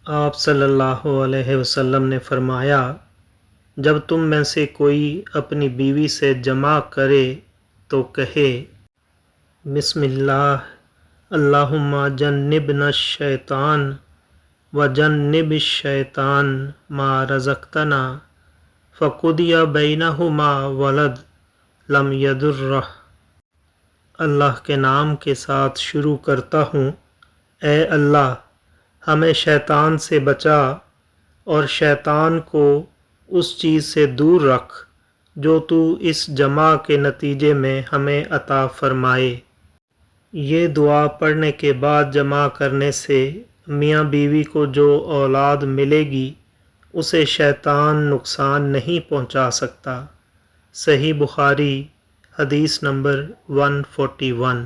آپ صلی اللہ علیہ وسلم نے فرمایا، جب تم میں سے کوئی اپنی بیوی سے جمع کرے تو کہے بسم اللہ اللہم جنبنا الشیطان وجنب الشیطان ما رزقتنا فقضی بینہما ولد لم یضرہ۔ اللہ کے نام کے ساتھ شروع کرتا ہوں، اے اللہ ہمیں شیطان سے بچا اور شیطان کو اس چیز سے دور رکھ جو تو اس جمع کے نتیجے میں ہمیں عطا فرمائے۔ یہ دعا پڑھنے کے بعد جمع کرنے سے میاں بیوی کو جو اولاد ملے گی اسے شیطان نقصان نہیں پہنچا سکتا۔ صحیح بخاری حدیث نمبر 141۔